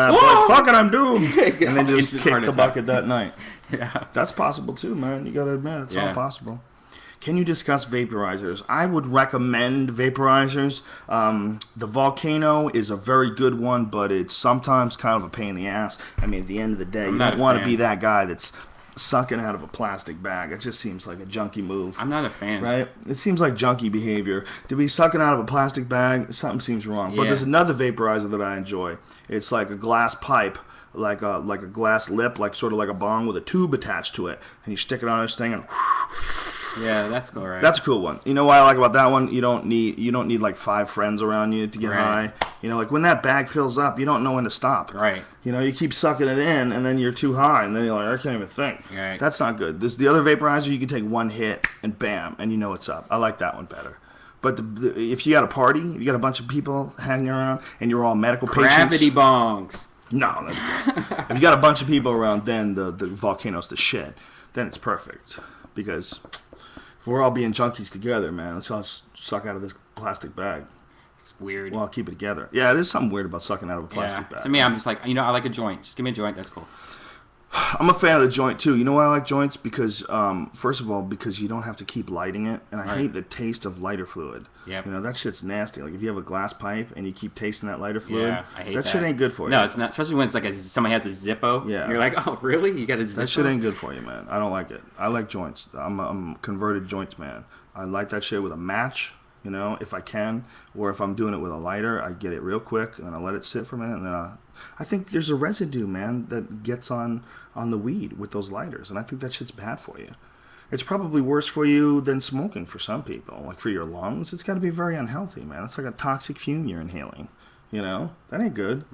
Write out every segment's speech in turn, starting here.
Like, fuck it, I'm doomed. And then just Instant kick heart the attack. bucket that night. Yeah. That's possible too, man. You gotta admit, it's all possible. Can you discuss vaporizers? I would recommend vaporizers. The Volcano is a very good one, but it's sometimes kind of a pain in the ass. I mean, at the end of the day, you don't want to be that guy that's sucking out of a plastic bag. It just seems like a junkie move. I'm not a fan. Right? It seems like junkie behavior. To be sucking out of a plastic bag, something seems wrong. But there's another vaporizer that I enjoy. It's like a glass pipe, like a glass lip, like sort of like a bong with a tube attached to it. And you stick it on this thing and... Yeah, that's cool, right? That's a cool one. You know what I like about that one? You don't need like 5 friends around you to get high. You know, like when that bag fills up, you don't know when to stop. Right. You know, you keep sucking it in, and then you're too high, and then you're like, I can't even think. Right. That's not good. There's the other vaporizer, you can take one hit, and bam, and you know it's up. I like that one better. But if you got a party, you got a bunch of people hanging around, and you're all medical patients. Gravity bongs. No, that's good. If you got a bunch of people around, then the Volcano's the shit. Then it's perfect. Because... if we're all being junkies together, man, let's all suck out of this plastic bag. It's weird. Well, I'll keep it together. Yeah, it is something weird about sucking out of a plastic bag. To me, I'm just like, I like a joint. Just give me a joint. That's cool. I'm a fan of the joint, too. You know why I like joints? Because, first of all, because you don't have to keep lighting it. And I hate the taste of lighter fluid. Yep. You know, that shit's nasty. Like, if you have a glass pipe and you keep tasting that lighter fluid, I hate that shit ain't good for you. No, it's not. Especially when it's like somebody has a Zippo. Yeah. And you're like, oh, really? You got a Zippo? That shit ain't good for you, man. I don't like it. I like joints. I'm a converted joints man. I light that shit with a match, you know, if I can. Or if I'm doing it with a lighter, I get it real quick, and I let it sit for a minute, and then I think there's a residue, man, that gets on the weed with those lighters, and I think that shit's bad for you. It's probably worse for you than smoking for some people. Like, for your lungs, it's got to be very unhealthy, man. It's like a toxic fume you're inhaling, you know? That ain't good,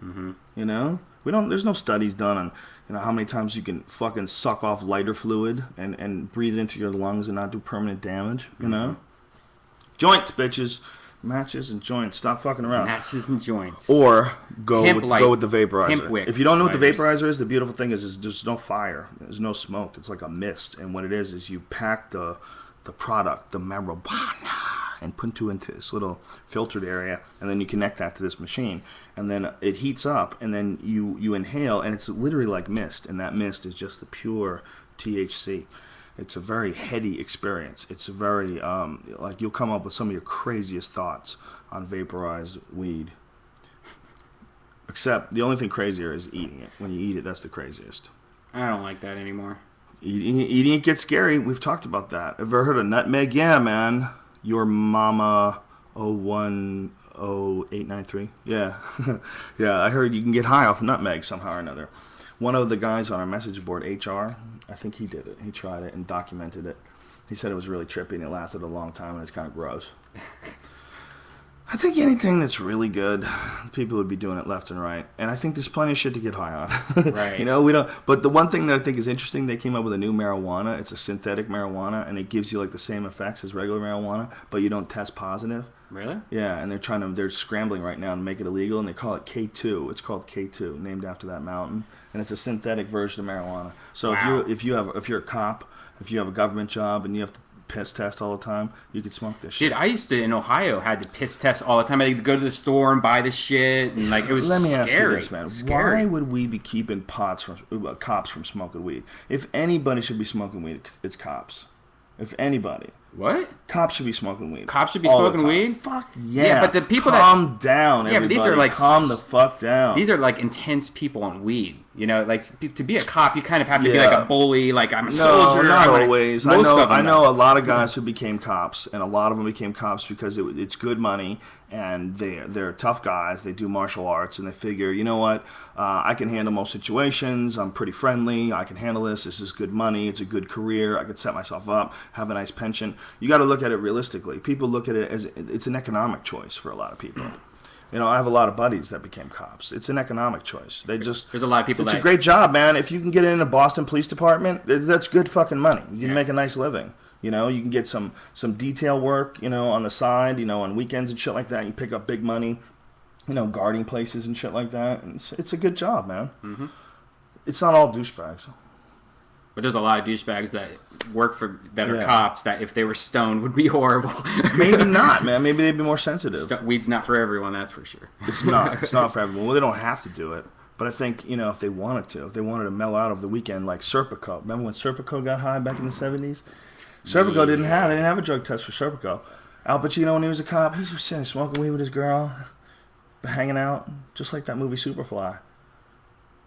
you know? There's no studies done on, you know, how many times you can fucking suck off lighter fluid and breathe it into your lungs and not do permanent damage, you know? Joints, bitches. Matches and joints. Stop fucking around. Matches and joints. Or go with the vaporizer. If you don't know what the vaporizer is, the beautiful thing is there's no fire. There's no smoke. It's like a mist. And what it is you pack the product, the marijuana, and put it into this little filtered area, and then you connect that to this machine, and then it heats up, and then you inhale, and it's literally like mist, and that mist is just the pure THC. It's a very heady experience. It's a very, like, you'll come up with some of your craziest thoughts on vaporized weed. Except, the only thing crazier is eating it. When you eat it, that's the craziest. I don't like that anymore. Eating it gets scary. We've talked about that. Ever heard of nutmeg? Yeah, man. Your mama 010893. Yeah. Yeah, I heard you can get high off nutmeg somehow or another. One of the guys on our message board, HR, I think he did it. He tried it and documented it. He said it was really trippy and it lasted a long time and it's kind of gross. I think anything that's really good, people would be doing it left and right. And I think there's plenty of shit to get high on. Right. You know, we don't. But the one thing that I think is interesting, they came up with a new marijuana. It's a synthetic marijuana, and it gives you like the same effects as regular marijuana, but you don't test positive. Really? Yeah, and they're scrambling right now to make it illegal, and they call it K2. It's called K2, named after that mountain, and it's a synthetic version of marijuana. So if you're a cop, if you have a government job, and you have to piss test all the time, you could smoke this shit. Dude, I used to, in Ohio, had to piss test all the time. I had to go to the store and buy this shit, and like, it was scary. Let me ask you this, man. Scary. Why would we be keeping cops from smoking weed? If anybody should be smoking weed, it's cops. If anybody. What? Cops should be smoking weed. Cops should be smoking weed? Fuck yeah. Yeah, but the people calm down, everybody. But these are like... Calm the fuck down. These are like intense people on weed. You know, like, to be a cop, you kind of have to be like a bully, like, I'm a soldier. No, not always. I know a lot of guys who became cops, and a lot of them became cops because it's good money, and they're tough guys. They do martial arts, and they figure, you know what, I can handle most situations. I'm pretty friendly. I can handle this. This is good money. It's a good career. I could set myself up, have a nice pension. You got to look at it realistically. People look at it as it's an economic choice for a lot of people. You know, I have a lot of buddies that became cops. It's an economic choice. There's a lot of people. It's a great job, man. If you can get in the Boston Police Department, that's good fucking money. You can make a nice living. You know, you can get some detail work, you know, on the side, you know, on weekends and shit like that. You pick up big money, you know, guarding places and shit like that. And it's a good job, man. Mm-hmm. It's not all douchebags. But there's a lot of douchebags that work that are cops that if they were stoned would be horrible. Maybe not, man. Maybe they'd be more sensitive. Weed's not for everyone, that's for sure. It's not. It's not for everyone. Well, they don't have to do it. But I think, if they wanted to mellow out over the weekend, like Serpico. Remember when Serpico got high back in the 70s? Serpico they didn't have a drug test for Serpico. Al Pacino, when he was a cop, he was sitting smoking weed with his girl, hanging out, just like that movie Superfly.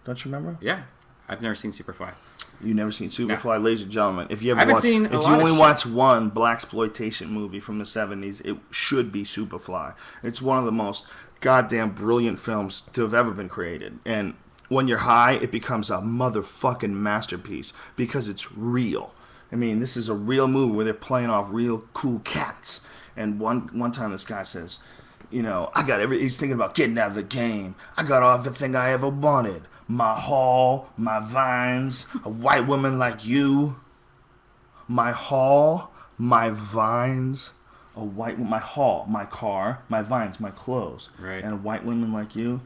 Don't you remember? Yeah. I've never seen Superfly. You've never seen Superfly, No. ladies and gentlemen. If you only watch one blaxploitation movie from the 70s, it should be Superfly. It's one of the most goddamn brilliant films to have ever been created. And when you're high, it becomes a motherfucking masterpiece because it's real. I mean, this is a real movie where they're playing off real cool cats. And one time this guy says, he's thinking about getting out of the game. I got everything I ever wanted. My hall, my vines, a white woman like you. My hall, my vines, my hall, my car, my vines, my clothes. Right. And a white woman like you.